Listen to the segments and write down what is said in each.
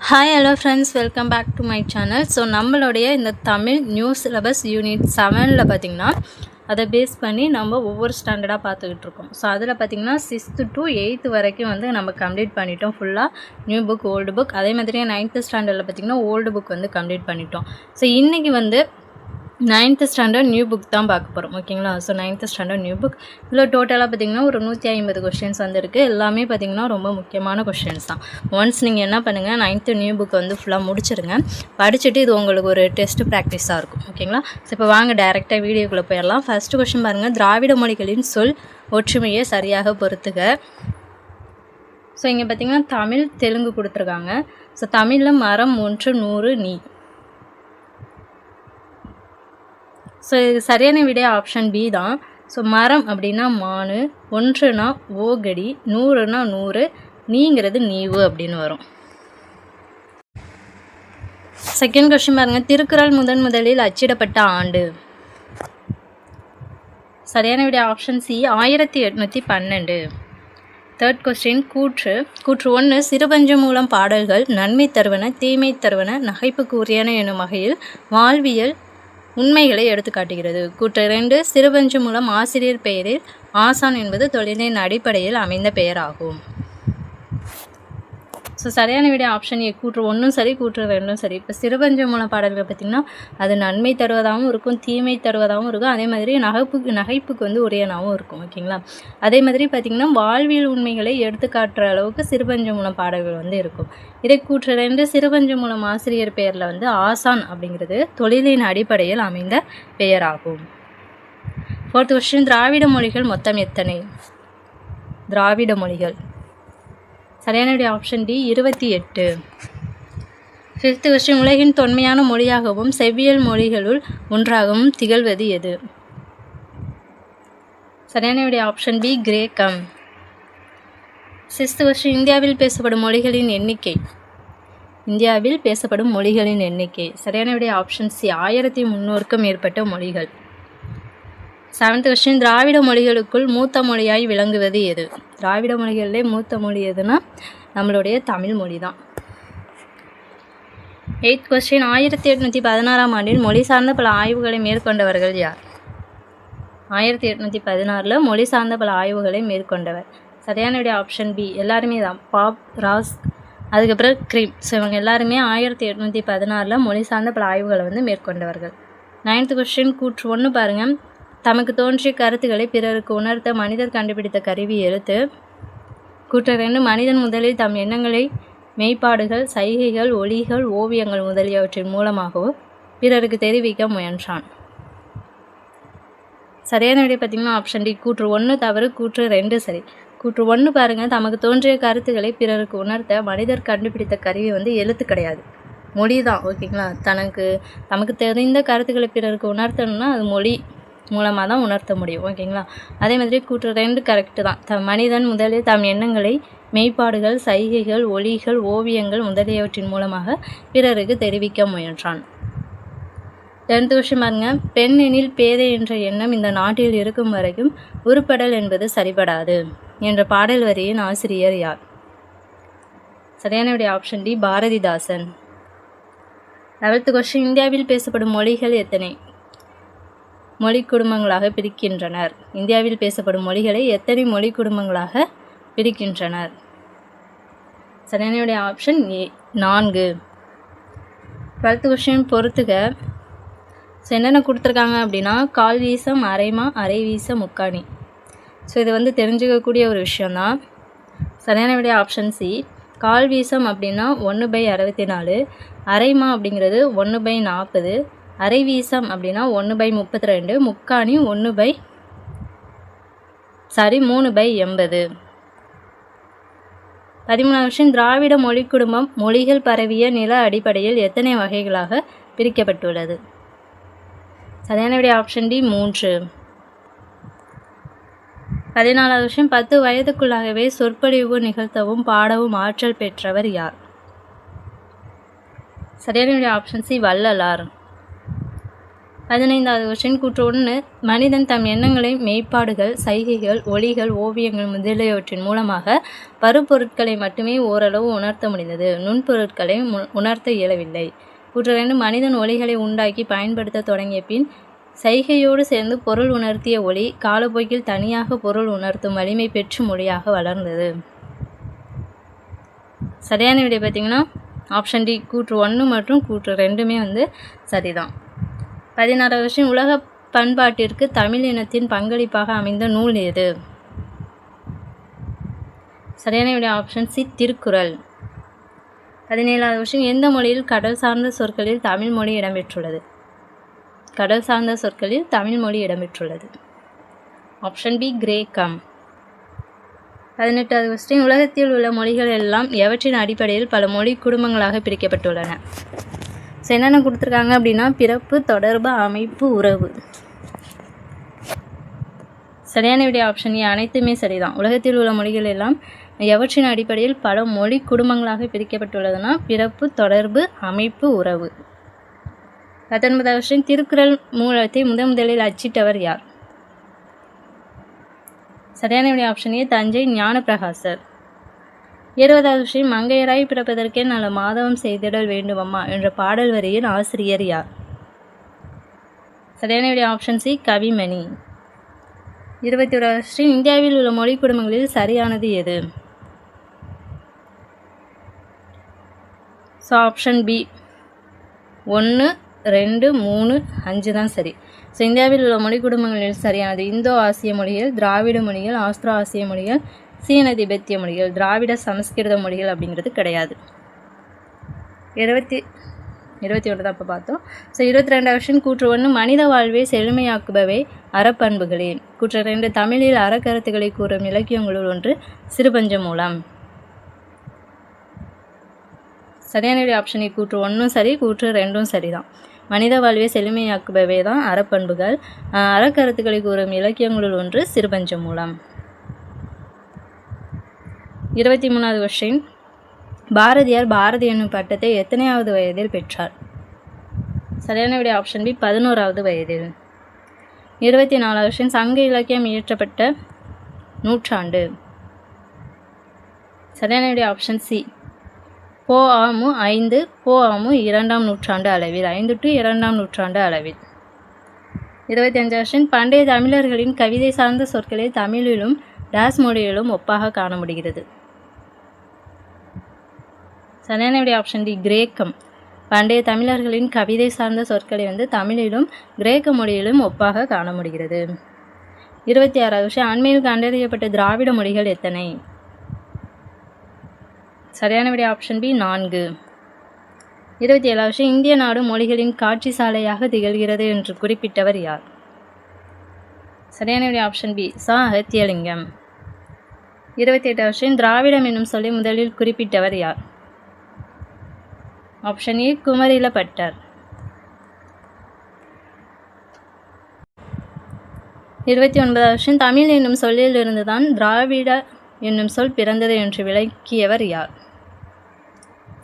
Hi hello friends, welcome back to my channel. So நம்மளுடைய இந்த Tamil new syllabus unit 7ல் பார்த்திங்கன்னா அதை பேஸ் பண்ணி நம்ம ஒவ்வொரு ஸ்டாண்டர்டாக பார்த்துக்கிட்டு இருக்கோம். ஸோ அதில் பார்த்திங்கன்னா 6th to 8th வரைக்கும் வந்து நம்ம கம்ப்ளீட் பண்ணிட்டோம் ஃபுல்லாக. New book, old book. அதே மாதிரியே 9th ஸ்டாண்டர்டில் பார்த்திங்கன்னா ஓல்டு புக் வந்து கம்ப்ளீட் பண்ணிட்டோம். ஸோ இன்றைக்கி வந்து 9th ஸ்டாண்டர்ட் நியூ புக் தான் பார்க்க போகிறோம், ஓகேங்களா. So 9th standard new book இதில் டோட்டலாக பார்த்திங்கன்னா ஒரு 150 கொஷின்ஸ் வந்துருக்கு. எல்லாமே பார்த்திங்கன்னா ரொம்ப முக்கியமான கொஷின்ஸ் தான். ஒன்ஸ் நீங்கள் என்ன பண்ணுங்கள், 9th நியூ புக் வந்து ஃபுல்லாக முடிச்சிருங்க. படிச்சுட்டு இது உங்களுக்கு ஒரு டெஸ்ட் ப்ராக்டிஸாக இருக்கும், ஓகேங்களா. ஸோ இப்போ வாங்க டேரெக்டாக வீடியோக்குள்ளே போயிடலாம். ஃபஸ்ட்டு கொஷின் பாருங்கள், திராவிட மொழிகளின் சொல் ஒற்றுமையை சரியாக பொறுத்துக. ஸோ இங்கே பார்த்திங்கன்னா தமிழ், தெலுங்கு கொடுத்துருக்காங்க. ஸோ தமிழில் மரம் 1 100 நீ. ஸோ இது சரியான விடை ஆப்ஷன் பி தான். ஸோ மரம் அப்படின்னா மானு, 1னா ஓகடி, 100னா 100, நீங்கிறது நீவு அப்படின்னு வரும். செகண்ட் கொஸ்டின் பாருங்கள், திருக்குறள் முதலில் அச்சிடப்பட்ட ஆண்டு. சரியான விடை ஆப்ஷன் சி 1812. தேர்ட் கொஸ்டின், கூற்று 1 சிறுபஞ்சு மூலம் பாடல்கள் நன்மை தருவன, தீமை தருவன, நகைப்புக்கு உரியன எனும் வகையில் வாழ்வியல் உண்மைகளை எடுத்து காட்டுகிறது. கூற்று 2 சிறுபஞ்சு மூலம் ஆசிரியர் பெயரில் ஆசான் என்பது தொழிலின் அடிப்படையில் அமைந்த பெயர் ஆகும். ஸோ சரியான விட ஆப்ஷன் ஏ கூற்று 1 சரி, கூற்று 2 சரி. இப்போ சிறுபஞ்ச மூலம் பாடல்கள் பார்த்திங்கன்னா அது நன்மை தருவதாகவும் இருக்கும், தீமை தருவதாகவும் இருக்கும். அதே மாதிரி நகைப்புக்கு வந்து உரியனாகவும் இருக்கும், ஓகேங்களா. அதே மாதிரி பார்த்திங்கன்னா வாழ்வியல் உண்மைகளை எடுத்துக்காட்டுற அளவுக்கு சிறுபஞ்ச மூலம் பாடல்கள் வந்து இருக்கும். இதை கூற்று 2 சிறுபஞ்ச மூலம் ஆசிரியர் பெயரில் வந்து ஆசான் அப்படிங்கிறது தொழிலின் அடிப்படையில் அமைந்த பெயராகும். ஃபோர்த் கொஸ்டின், திராவிட மொழிகள் மொத்தம் எத்தனை? திராவிட மொழிகள் சரியான விடை ஆப்ஷன் டி 28. ஃபிஃப்த் கொஸ்டின், உலகின் தொன்மையான மொழியாகவும் செவ்வியல் மொழிகளுள் ஒன்றாகவும் திகழ்வது எது? சரியான விடை ஆப்ஷன் பி கிரேக்கம். சிக்ஸ்த் கொஸ்டின், இந்தியாவில் பேசப்படும் மொழிகளின் எண்ணிக்கை. இந்தியாவில் பேசப்படும் மொழிகளின் எண்ணிக்கை சரியான விடை ஆப்ஷன் சி 1300க்கும் மேற்பட்ட மொழிகள். செவன்த் கொஸ்டின், திராவிட மொழிகளுக்குள் மூத்த மொழியாய் விளங்குவது எது? திராவிட மொழிகளிலே மூத்த மொழி எதுனா நம்மளுடைய தமிழ் மொழி தான். எய்த் கொஸ்டின், 1816ஆம் ஆண்டில் மொழி சார்ந்த பல ஆய்வுகளை மேற்கொண்டவர்கள் யார்? 1816 மொழி சார்ந்த பல ஆய்வுகளை மேற்கொண்டவர். சரியான விட ஆப்ஷன் பி எல்லாருமே தான், பாப், ராஸ், அதுக்கப்புறம் கிரீம். ஸோ இவங்க எல்லாருமே 1816 மொழி சார்ந்த பல ஆய்வுகளை வந்து மேற்கொண்டவர்கள். நைன்த் கொஸ்டின், கூற்று 1 பாருங்கள், தமக்கு தோன்றிய கருத்துக்களை பிறருக்கு உணர்த்த மனிதர் கண்டுபிடித்த கருவி எழுத்து. கூற்று 2 மனிதன் முதலில் தம் எண்ணங்களை மெய்ப்பாடுகள், சைகைகள், ஒலிகள், ஓவியங்கள் முதலியவற்றின் மூலமாகவோ பிறருக்கு தெரிவிக்க முயன்றான். சரியான விடை பார்த்திங்கன்னா ஆப்ஷன் டி கூற்று 1 தவறு, கூற்று 2 சரி. கூற்று 1 பாருங்கள், தமக்கு தோன்றிய கருத்துக்களை பிறருக்கு உணர்த்த மனிதர் கண்டுபிடித்த கருவி வந்து எழுத்து கிடையாது, மொழி தான், ஓகேங்களா. தமக்கு தெரிந்த கருத்துக்களை பிறருக்கு உணர்த்தணும்னா அது மொழி மூலமாக தான் உணர்த்த முடியும், ஓகேங்களா. அதே மாதிரி கூற்று 2 கரெக்டு தான். மனிதன் முதலில் தம் எண்ணங்களை மெய்ப்பாடுகள், சைகைகள், ஒலிகள், ஓவியங்கள் முதலியவற்றின் மூலமாக பிறருக்கு தெரிவிக்க முயன்றான். 10th கொஸ்டின் பாருங்க, பெண் எனில் பேதை என்ற எண்ணம் இந்த நாட்டில் இருக்கும் வரைக்கும் உருப்படல் என்பது சரிபடாது என்ற பாடல் வரியின் ஆசிரியர் யார்? சரியான விடை option D Bharathidasan. 11th question, இந்தியாவில் பேசப்படும் மொழிகள் எத்தனை? மொழி குடும்பங்களாக பிரிக்கின்றனர். இந்தியாவில் பேசப்படும் மொழிகளை எத்தனை மொழி குடும்பங்களாக பிரிக்கின்றனர்? சரியான ஆப்ஷன் ஏ 4. 12th கொஸ்டின் பொறுத்துக. ஸோ என்னென்ன கொடுத்துருக்காங்க அப்படின்னா கால் வீசம், அரைமா, அரை வீச, முக்காணி. ஸோ இது வந்து தெரிஞ்சுக்கக்கூடிய ஒரு விஷயந்தான். சரியான விட ஆப்ஷன் சி கால் வீசம் அப்படின்னா 1/64, அரைமா அப்படிங்கிறது 1/40, அரை வீசம் அப்படின்னா 1/32, முக்காணி 3/80. 13வது விஷயம், திராவிட மொழி குடும்பம் மொழிகள் பரவிய நில அடிப்படையில் எத்தனை வகைகளாக பிரிக்கப்பட்டுள்ளது? சரியான விடை ஆப்ஷன் டி 3. 14வது விஷயம், 10 வயதுக்குள்ளாகவே சொற்பொழிவு நிகழ்த்தவும் பாடவும் ஆற்றல் பெற்றவர் யார்? சரியான விடை ஆப்ஷன் சி வள்ளலார். 15வது கொஸ்டின் கூற்று 1 மனிதன் தம் எண்ணங்களை மெய்ப்பாடுகள் சைகைகள் ஒலிகள் ஓவியங்கள் முதலியவற்றின் மூலமாக பருப்பொருட்களை மட்டுமே ஓரளவு உணர்த்த முடிந்தது, நுண்பொருட்களை உணர்த்த இயலவில்லை. கூற்று 2 மனிதன் ஒலிகளை உண்டாக்கி பயன்படுத்த தொடங்கிய பின் சைகையோடு சேர்ந்து பொருள் உணர்த்திய ஒலி காலப்போக்கில் தனியாக பொருள் உணர்த்தும் வலிமை பெற்று மொழியாக வளர்ந்தது. சரியான விடை பார்த்திங்கன்னா ஆப்ஷன் டி கூற்று 1 மற்றும் கூற்று 2மே சரிதான். 16வது கொஸ்டின் உலக பண்பாட்டிற்கு தமிழ் இனத்தின் பங்களிப்பாக அமைந்த நூல் எது? சரியான விடை ஆப்ஷன் சி திருக்குறள். 17வது கொஸ்டின் எந்த மொழியில் கடல் சார்ந்த சொற்களில் தமிழ் மொழி இடம்பெற்றுள்ளது? கடல் சார்ந்த சொற்களில் தமிழ் மொழி இடம்பெற்றுள்ளது. ஆப்ஷன் பி கிரேக்கம். 18வது கொஸ்டின் உலகத்தில் உள்ள மொழிகள் எல்லாம் எவற்றின் அடிப்படையில் பல மொழி குடும்பங்களாக பிரிக்கப்பட்டுள்ளன? ஸோ என்னென்ன கொடுத்துருக்காங்க அப்படின்னா பிறப்பு, தொடர்பு, அமைப்பு, உறவு. சரியான விடை ஆப்ஷன் ஏ அனைத்துமே சரிதான். உலகத்தில் உள்ள மொழிகள் எல்லாம் எவற்றின் அடிப்படையில் பல மொழி குடும்பங்களாக பிரிக்கப்பட்டுள்ளதுன்னா பிறப்பு, தொடர்பு, அமைப்பு, உறவு. 19வது கொஸ்டின் திருக்குறள் மூலத்தை முதலில் அச்சிட்டவர் யார்? சரியான விடை ஆப்ஷன் ஏ தஞ்சை ஞானப்பிரகாசர். 20வது கொஸ்டின் மங்கையராய் பிறப்பதற்கே நல்ல மாதவம் செய்திடல் வேண்டுமம்மா என்ற பாடல் வரியின் ஆசிரியர் யார்? சரியான விடை ஆப்ஷன் சி கவிமணி. 21வது கொஸ்டின் இந்தியாவில் உள்ள மொழி குடும்பங்களில் சரியானது எது? ஸோ ஆப்ஷன் பி 1, 2, 3, 5 தான் சரி. ஸோ இந்தியாவில் உள்ள மொழி குடும்பங்களில் சரியானது இந்தோ ஆசிய மொழிகள், திராவிட மொழிகள், ஆஸ்திரோ ஆசிய மொழிகள், சீன திபெத்திய மொழிகள். திராவிட சமஸ்கிருத மொழிகள் அப்படிங்கிறது கிடையாது. 21 தான் இப்போ பார்த்தோம். ஸோ 22வது கொஸ்டின் கூற்று 1 மனித வாழ்வை செழுமையாக்குபவை அறப்பண்புகளே. கூற்று 2 தமிழில் அறக்கருத்துக்களை கூறும் இலக்கியங்களுள் ஒன்று சிறுபஞ்சமூலம். சரியான விடை ஆப்ஷன் ஏ கூற்று 1 சரி, கூற்று 2ம் சரிதான். மனித வாழ்வை செழுமையாக்குபவை தான் அறப்பண்புகள். அறக்கருத்துக்களை கூறும் இலக்கியங்களுள் ஒன்று சிறுபஞ்சமூலம். 23வது கொஸ்டின் பாரதியார் பாரதி என்னும் பட்டத்தை எத்தனையாவது வயதில் பெற்றார்? சரியான விடை ஆப்ஷன் பி 11வது வயதில். 24வது கொஸ்டின் சங்க இலக்கியம் இயற்றப்பட்ட நூற்றாண்டு? சரியான விடை ஆப்ஷன் சி பொ.ஆ.மு. 5 பொ.ஆ.மு. 2ஆம் நூற்றாண்டு அளவில், 5 to 2ஆம் நூற்றாண்டு அளவில். 25வது கொஸ்டின் பண்டைய தமிழர்களின் கவிதை சார்ந்த சொற்களை தமிழிலும் டாஸ் மொழியிலும் ஒப்பாக காண முடிகிறது? சரியான விடை ஆப்ஷன் டி கிரேக்கம். பண்டைய தமிழர்களின் கவிதை சார்ந்த சொற்களை தமிழிலும் கிரேக்க மொழியிலும் ஒப்பாக காண முடிகிறது. 26வது கொஸ்டின் அண்மையில் கண்டறியப்பட்ட திராவிட மொழிகள் எத்தனை? சரியான விடை ஆப்ஷன் பி 4. 27வது கொஸ்டின் இந்திய நாடு மொழிகளின் காட்சி சாலையாக திகழ்கிறது என்று குறிப்பிட்டவர் யார்? சரியான விடை ஆப்ஷன் பி ச அகத்தியலிங்கம். 28வது கொஸ்டின் திராவிடம் என்னும் சொல்லி முதலில் குறிப்பிட்டவர் யார்? Option A Kumarila Bhattar. 29வது கொஸ்டின் தமிழ் என்னும் சொல்லில் இருந்துதான் திராவிட என்னும் சொல் பிறந்தது என்று விளக்கியவர் யார்?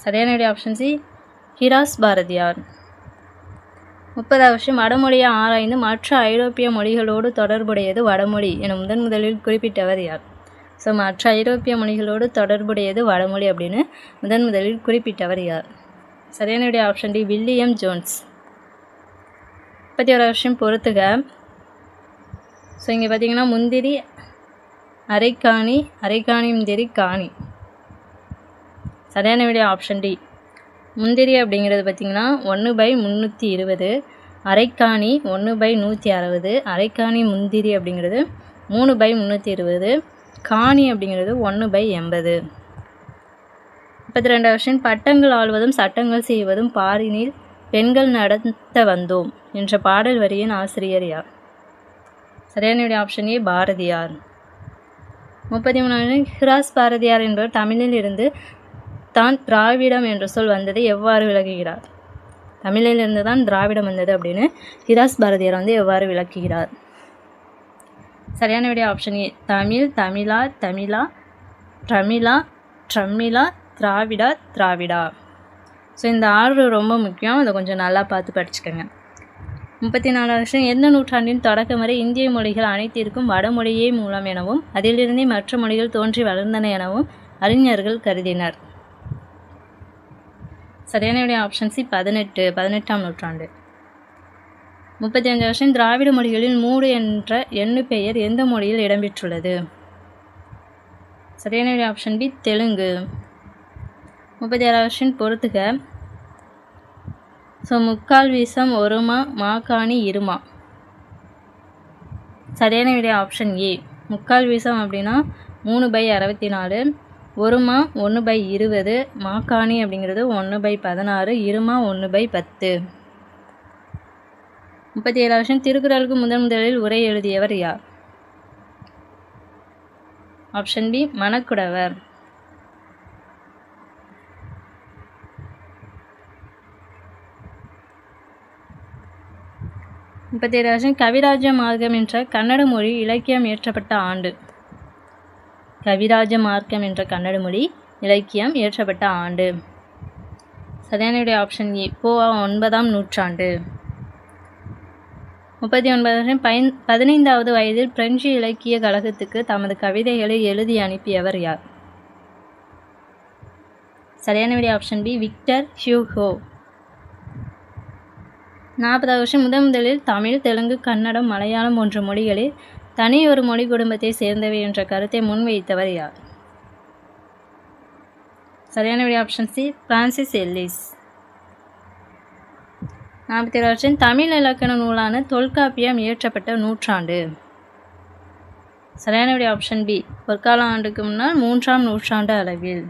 சரியான விடை ஆப்ஷன் சி ஹிராஸ் பாரதியார். 30வது கொஸ்டின் வடமொழியை ஆராய்ந்து மற்ற ஐரோப்பிய மொழிகளோடு தொடர்புடையது வடமொழி என முதலில் குறிப்பிட்டவர் யார்? ஸோ மற்ற ஐரோப்பிய மொழிகளோடு தொடர்புடையது வடமொழி அப்படின்னு முதலில் குறிப்பிட்டவர் யார்? சரியான விடை ஆப்ஷன் டி வில்லியம் ஜோன்ஸ். 31வது கொஸ்டின் பொறுத்துக. ஸோ இங்கே பார்த்தீங்கன்னா முந்திரி அரைக்காணி, அரைக்காணி முந்திரி காணி. சரியான விடை ஆப்ஷன் டி முந்திரி அப்படிங்கிறது பார்த்திங்கன்னா 1/320, அரைக்காணி 1/160, அரைக்காணி முந்திரி அப்படிங்கிறது 3/320, காணி அப்படிங்கிறது 1/80. 32வது கொஸ்டின் பட்டங்கள் ஆள்வதும் சட்டங்கள் செய்வதும் பாரினில் பெண்கள் நடத்த வந்தோம் என்ற பாடல் வரியின் ஆசிரியர் யார்? சரியான விடை ஆப்ஷன் ஏ பாரதியார். 33வது ஹிராஸ் பாரதியார் என்பவர் தமிழில் இருந்து தான் திராவிடம் என்ற சொல் வந்ததை எவ்வாறு விளக்குகிறார்? தமிழிலிருந்து தான் திராவிடம் வந்தது அப்படின்னு ஹிராஸ் பாரதியார் எவ்வாறு விளக்குகிறார்? சரியான விடை option A Tamil, Tamizha, Tamizha, ட்ரமிழா, ட்ரம்மிழா, Dravida, Dravida. So இந்த ஆர்டர் ரொம்ப முக்கியம், அதை கொஞ்சம் நல்லா பார்த்து படிச்சுக்கோங்க. 34வது கொஸ்டின் எந்த நூற்றாண்டின் தொடக்கம் வரை இந்திய மொழிகள் அனைத்திற்கும் வடமொழியே மூலம் எனவும் அதிலிருந்தே மற்ற மொழிகள் தோன்றி வளர்ந்தன எனவும் அறிஞர்கள் கருதினர். சரியான விடை ஆப்ஷன் சி 18ஆம் நூற்றாண்டு. 35வது கொஸ்டின் திராவிட மொழிகளில் மூடு என்ற எண்ணு பெயர் எந்த மொழியில் இடம்பெற்றுள்ளது? சரியான விடை ஆப்ஷன் பி தெலுங்கு. 36வது கொஸ்டின் பொறுத்துக. முக்கால் வீசம் ஒருமா மாக்காணி இருமா. சரியான விடை ஆப்ஷன் ஏ. முக்கால் வீசம் அப்படின்னா 3/64, ஒருமா 1/20, மாக்காணி அப்படிங்கிறது 1/16, இருமா 1/10. 37வது கொஸ்டின் திருக்குறளுக்கு முதலில் உரை எழுதியவர் யார்? Option B Manakkudavar. 37வது கொஸ்டின் கவிராஜ மார்க்கம் என்ற கன்னட மொழி இலக்கியம் இயற்றப்பட்ட ஆண்டு. கவிராஜ மார்க்கம் என்ற கன்னட மொழி இலக்கியம் இயற்றப்பட்ட ஆண்டு. சரியான விடை ஆப்ஷன் ஏ 9ஆம் நூற்றாண்டு. 39வது கொஸ்டின் 15வது வயதில் பிரெஞ்சு இலக்கிய கழகத்துக்கு தமது கவிதைகளை எழுதி அனுப்பியவர் யார்? சரியான விடை ஆப்ஷன் பி விக்டர் ஹியூகோ. 40வது கொஸ்டின் முதலில் தமிழ், தெலுங்கு, கன்னடம், மலையாளம் போன்ற மொழிகளில் தனி ஒரு மொழி குடும்பத்தை சேர்ந்தவை என்ற கருத்தை முன்வைத்தவர் யார்? சரியான விடை ஆப்ஷன் சி பிரான்சிஸ் எல்லிஸ். 47வது கொஸ்டின் தமிழ் இலக்கண நூலான தொல்காப்பியம் இயற்றப்பட்ட நூற்றாண்டு. சரியான விடை ஆப்ஷன் பி பொற்கால ஆண்டுக்கு முன்னால் 3ஆம் நூற்றாண்டு அளவில்.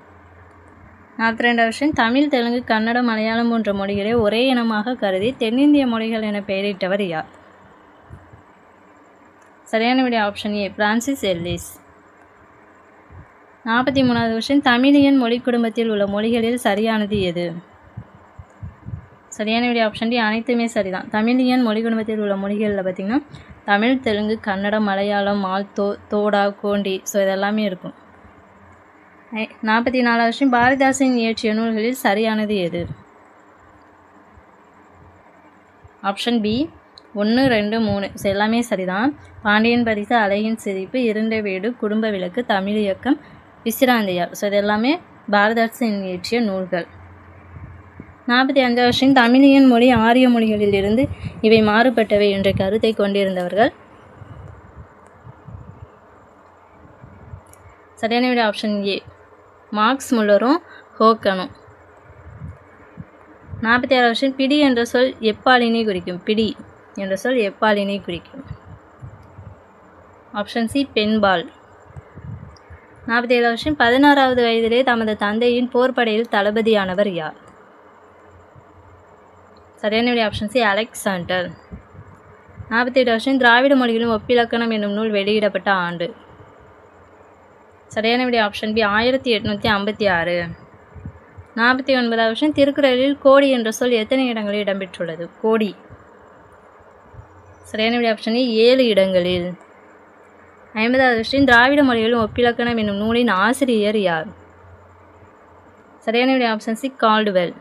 42வது கொஸ்டின் தமிழ், தெலுங்கு, கன்னடம், மலையாளம் போன்ற மொழிகளை ஒரே இனமாக கருதி தென்னிந்திய மொழிகள் என பெயரிட்டவர் யார்? சரியான விடை ஆப்ஷன் ஏ பிரான்சிஸ் எல்லிஸ். 43வது கொஸ்டின் தமிழியன் மொழி குடும்பத்தில் உள்ள மொழிகளில் சரியானது எது? சரியான விடை ஆப்ஷன் டி அனைத்துமே சரிதான். தமிழியன் மொழி குடும்பத்தில் உள்ள மொழிகளில் பார்த்திங்கன்னா தமிழ், தெலுங்கு, கன்னடம், மலையாளம், மால்தோ, தோடா, கோண்டி இதெல்லாமே இருக்கும். 44வது கொஸ்டின் பாரதிதாசன் இயற்றிய நூல்களில் சரியானது எது? ஆப்ஷன் பி 1, 2, 3 எல்லாமே சரிதான். பாண்டியன் பரிசு, அழகின் சிரிப்பு, இருண்ட வீடு, குடும்ப விளக்கு, தமிழ் இயக்கம், விசிராந்தையார் இது எல்லாமே பாரதிதாசன் இயற்றிய நூல்கள். 45வது கொஸ்டின் தமிழியன் மொழி ஆரிய மொழிகளில் இருந்து இவை மாறுபட்டவை என்ற கருத்தை கொண்டிருந்தவர்கள். சரியான விடை ஆப்ஷன் ஏ மார்க்ஸ் முல்லரும் ஹோக்கனும். 46வது கொஸ்டின் பிடி என்ற சொல் எப்பாலினை குறிக்கும்? பிடி என்ற சொல் எப்பாலினை குறிக்கும்? ஆப்ஷன் சி பெண்பால். 47வது கொஸ்டின் 16வது வயதிலே தமது தந்தையின் போர்ப்படையில் தளபதியானவர் யார்? சரியான விடை ஆப்ஷன் சி அலெக்சாண்டர். 47வது கொஸ்டின் திராவிட மொழிகளும் ஒப்பிலக்கணம் என்னும் நூல் வெளியிடப்பட்ட ஆண்டு. சரியான விடை ஆப்ஷன் பி 1856. 49வது கொஸ்டின் திருக்குறளில் கோடி என்ற சொல் எத்தனை இடங்களில் இடம்பெற்றுள்ளது? கோடி. சரியான விடை ஆப்ஷன் ஏ 7 இடங்களில். 50வது கொஸ்டின் திராவிட மொழிகளும் ஒப்பிலக்கணம் என்னும் நூலின் ஆசிரியர் யார்? சரியான விடை ஆப்ஷன் சி கால்டுவெல்.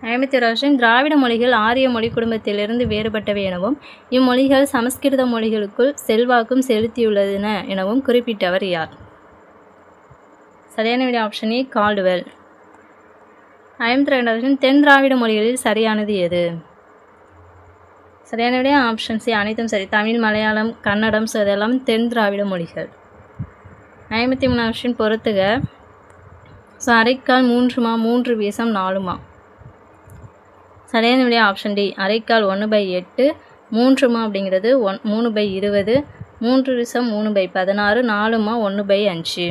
51வது கொஸ்டின் திராவிட மொழிகள் ஆரிய மொழி குடும்பத்திலிருந்து வேறுபட்டவை எனவும் இம்மொழிகள் சமஸ்கிருத மொழிகளுக்குள் செல்வாக்கும் செலுத்தியுள்ளன எனவும் குறிப்பிட்டவர் யார்? சரியான விடை ஆப்ஷன் ஏ கால்டுவெல். 52வது கொஸ்டின் தென் திராவிட மொழிகளில் சரியானது எது? சரியான விடை ஆப்ஷன் சி அனைத்தும் சரி. தமிழ், மலையாளம், கன்னடம் இதெல்லாம் தென் திராவிட மொழிகள். 53வது கொஸ்டின் பொறுத்துக. அரைக்கால் 3மா 3 வீசம் 4மா? சரியான விடை ஆப்ஷன் டி அரைக்கால் 1/8, 3மா அப்படிங்கிறது 3/20, 3 வீசம் 3/16, 4மா 1/5.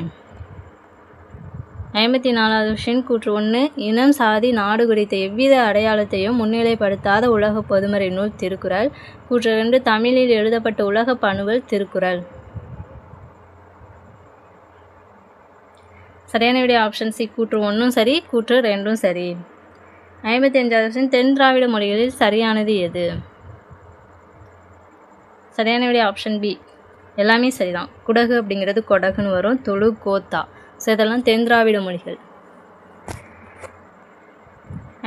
54வது கொஸ்டின் கூற்று 1 இனம், சாதி, நாடு குறித்த எவ்வித அடையாளத்தையும் முன்னிலைப்படுத்தாத உலக பொதுமறை நூல் திருக்குறள். கூற்று 2 தமிழில் எழுதப்பட்ட உலக பணுவல் திருக்குறள். சரியான விடை ஆப்ஷன் சி கூற்று 1ம் சரி, கூற்று 2ம் சரி. 55வது கொஸ்டின் தென் திராவிட மொழிகளில் சரியானது எது? சரியான விடை ஆப்ஷன் பி எல்லாமே சரிதான். குடகு அப்படிங்கிறது கொடகுன்னு வரும், தொழு, கோத்தா இதெல்லாம் தென் திராவிட மொழிகள்.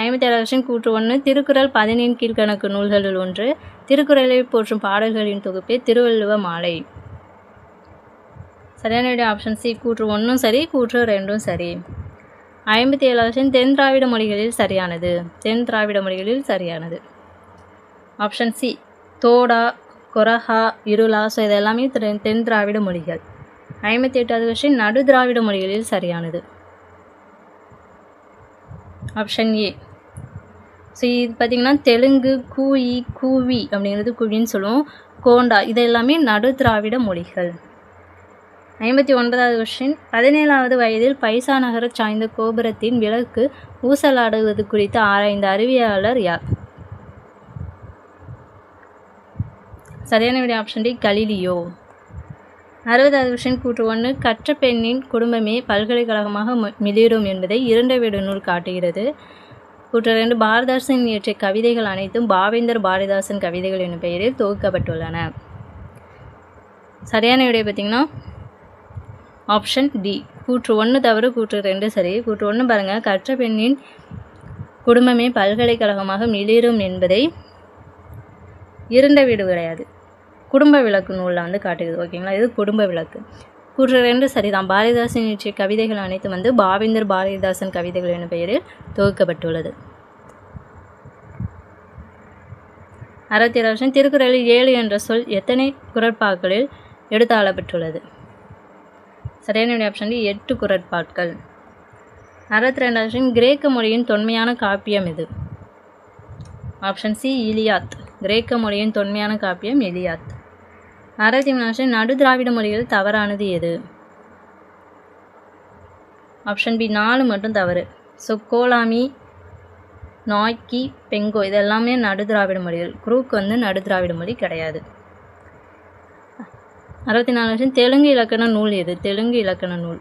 57வது கொஸ்டின் கூற்று 1. திருக்குறள் 15 கீழ்கணக்கு நூல்களுள் ஒன்று. திருக்குறளை போற்றும் பாடல்களின் தொகுப்பே திருவள்ளுவ மாலை. சரியான விடை ஆப்ஷன் சி. கூற்று 1 சரி, கூற்று 2 சரி. 57வது கொஸ்டின் தென் திராவிட மொழிகளில் சரியானது. தென் திராவிட மொழிகளில் சரியானது ஆப்ஷன் சி. தோடா, கொரஹா, இருளா. ஸோ இதெல்லாமே தென் திராவிட மொழிகள். 58வது கொஸ்டின் நடு திராவிட மொழிகளில் சரியானது ஆப்ஷன் ஏ. ஸோ இது பார்த்திங்கன்னா தெலுங்கு, கூயி, கூவி அப்படிங்கிறது குழின்னு சொல்லுவோம். கோண்டா இது எல்லாமே நடு திராவிட மொழிகள். 59வது கொஸ்டின் 17வது வயதில் பைசா நகரச் சாய்ந்த கோபுரத்தின் விளக்கு ஊசலாடுவது குறித்து ஆராய்ந்த அறிவியலாளர் யார்? சரியான விடை ஆப்ஷன் டி. கலீலியோ. 60வது கொஸ்டின் கூற்று 1. கற்ற பெண்ணின் குடும்பமே பல்கலைக்கழகமாக மிளிரும் என்பதை இரண்டை நூல் காட்டுகிறது. கூற்று 2. பாரதிதாசன் இயற்றிய கவிதைகள் அனைத்தும் பாவேந்தர் பாரதிதாசன் கவிதைகள் என்னும் பெயரில் தொகுக்கப்பட்டுள்ளன. சரியான விடை பார்த்திங்கன்னா ஆப்ஷன் டி. கூற்று 1 தவறு, கூற்று 2 சரி. கூற்று 1 பாருங்கள், கற்ற பெண்ணின் குடும்பமே பல்கலைக்கழகமாக மிளிரும் என்பதை இரண்டை வீடு கிடையாது, குடும்ப விளக்கு நூலில் வந்து காட்டுகிறது. ஓகேங்களா, இது குடும்ப விளக்கு. கூற்று 2 சரிதான். பாரதிதாசன் இயற்றிய கவிதைகள் அனைத்தும் வந்து பாவேந்தர் பாரதிதாசன் கவிதைகள் எனும் பெயரில் தொகுக்கப்பட்டுள்ளது. 67 திருக்குறளில் 7 என்ற சொல் எத்தனை குறட்பாக்களில் எடுத்தாளப்பட்டுள்ளது? சரியான விடை ஆப்ஷன் டி. 8 குறட்பாக்கள். 62 கிரேக்க மொழியின் தொன்மையான காப்பியம் எது? Option C. இலியாத். கிரேக்க மொழியின் தொன்மையான காப்பியம் இலியாத். 63 நடு திராவிட மொழிகள் தவறானது எது? Option B. 4 மட்டும் தவறு. ஸோ கோலாமி, நாய்க்கி, பெங்கோ இதெல்லாமே நடு திராவிட மொழிகள். குரூக் வந்து நடு திராவிட மொழி கிடையாது. 64 தெலுங்கு இலக்கண நூல் எது? தெலுங்கு இலக்கண நூல்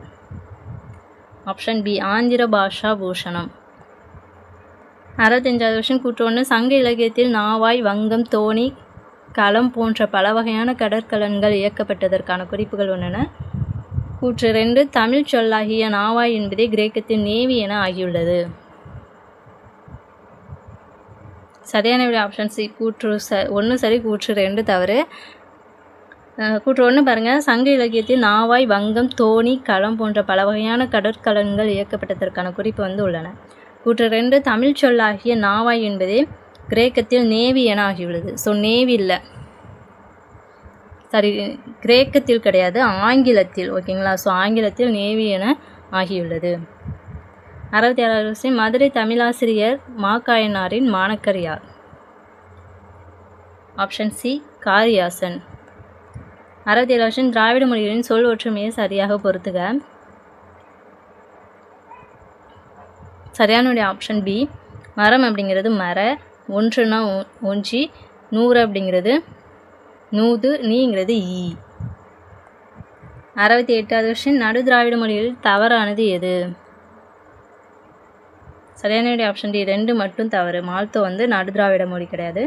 ஆப்ஷன் பி. ஆந்திர பாஷா பூஷணம். 65 கூற்று 1. சங்க இலக்கியத்தில் நாவாய், வங்கம், தோணி, களம் போன்ற பல வகையான கடற்கலன்கள் இயக்கப்பட்டதற்கான குறிப்புகள் உள்ளன. கூற்று 2. தமிழ் சொல்லாகிய நாவாய் என்பதே கிரேக்கத்தில் நேவி என ஆகியுள்ளது. சரியான விடை ஆப்ஷன் சி. கூற்று 1 சரி, கூற்று 2 தவறு. கூற்று 1 பாருங்கள், சங்க இலக்கியத்தில் நாவாய், வங்கம், தோணி, களம் போன்ற பல வகையான கடற்கலன்கள் இயக்கப்பட்டதற்கான குறிப்பு வந்து உள்ளன. கூற்று 2. தமிழ் சொல்லாகிய நாவாய் என்பதே கிரேக்கத்தில் நேவி என ஆகியுள்ளது. ஸோ நேவி இல்லை, சரி, கிரேக்கத்தில் கிடையாது, ஆங்கிலத்தில். ஓகேங்களா, ஸோ ஆங்கிலத்தில் நேவி என ஆகியுள்ளது. 67 மதுரை தமிழாசிரியர் மாக்காயனாரின் மாணக்கர் யார்? Option C. காரியாசன். 67 திராவிட மொழிகளின் சொல் ஒற்றுமையை சரியாக பொறுத்துக. சரியான ஆப்ஷன் பி. மரம் அப்படிங்கிறது மர, ஒன்றுனா ஒஞ்சி, நூறு அப்படிங்கிறது நூது, நீங்கிறது ஈ. 68 நடு திராவிட மொழிகளில் தவறானது எது? சரியான ஆப்ஷன் டி. 2 மட்டும் தவறு. மால்தோ வந்து நடு திராவிட மொழி கிடையாது.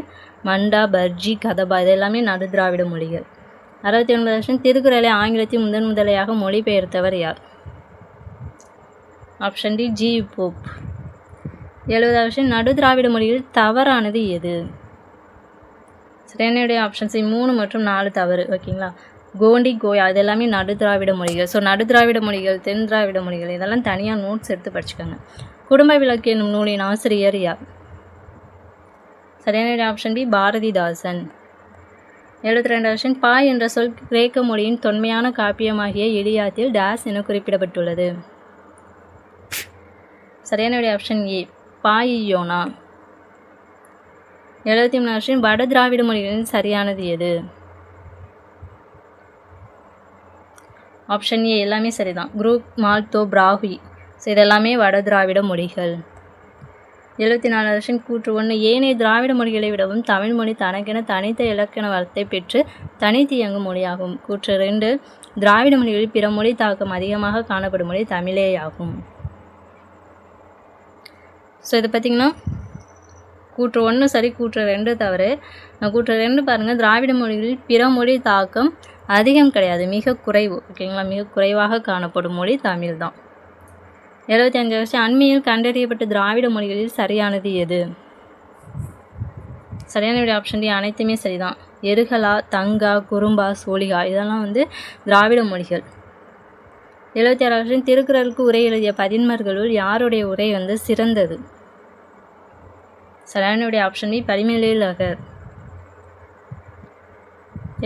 மண்டா, பர்ஜி, கதபா இதெல்லாமே நடு திராவிட மொழிகள். 69 திருக்குறளை ஆங்கிலத்தில் முதலையாக மொழிபெயர்த்தவர் யார்? Option D. ஜி. போப். 70 நடு திராவிட மொழியில் தவறானது எது? சரியான ஆப்ஷன் சி. 3 மற்றும் 4 தவறு. ஓகேங்களா, கோண்டி, கோயா இதெல்லாமே நடு திராவிட மொழிகள். ஸோ நடு திராவிட மொழிகள், தென் திராவிட மொழிகள் இதெல்லாம் தனியாக நோட்ஸ் எடுத்து படிச்சுக்கோங்க. குடும்ப விளக்கு என்னும் நூலின் ஆசிரியர் யார்? சரியான ஆப்ஷன் பி. பாரதிதாசன். 72 பா என்ற சொல் கிரேக்க மொழியின் தொன்மையான காப்பியமாகிய இலியாத்தில் டேஸ் என குறிப்பிடப்பட்டுள்ளது. சரியான ஆப்ஷன் ஏ. பாயியோனா. 73 வட திராவிட மொழிகளில் சரியானது எது? ஆப்ஷன் ஏ எல்லாமே சரிதான். குரூப், மால்தோ, பிராஹி ஸோ இதெல்லாமே வட திராவிட மொழிகள். 74 கூற்று 1. ஏனைய திராவிட மொழிகளை விடவும் தமிழ் மொழி தனக்கென தனித்த இலக்கண வளத்தை பெற்று தனித்து இயங்கும் மொழியாகும். கூற்று 2. திராவிட மொழிகளில் பிற மொழி தாக்கம் அதிகமாக காணப்படும் மொழி தமிழேயாகும். ஸோ இது பார்த்திங்கன்னா கூற்று 1 சரி, கூற்று 2 தவறு. கூற்று 2 பாருங்கள், திராவிட மொழிகளில் பிற மொழி தாக்கம் அதிகம் கிடையாது, மிக குறைவு. ஓகேங்களா, மிக குறைவாக காணப்படும் மொழி தமிழ் தான். 75 கொஸ்டின் அண்மையில் கண்டறியப்பட்ட திராவிட மொழிகளில் சரியானது எது? சரியான விடை ஆப்ஷன் டி அனைத்துமே சரிதான். எருகலா, தங்கா, குறும்பா, சோழிகா இதெல்லாம் வந்து திராவிட மொழிகள். 76 கொஸ்டின் திருக்குறளுக்கு உரை எழுதிய பதின்மர்களுள் யாருடைய உரை வந்து சிறந்தது? சரியான விடை ஆப்ஷன் பி பரிமேலழகர்.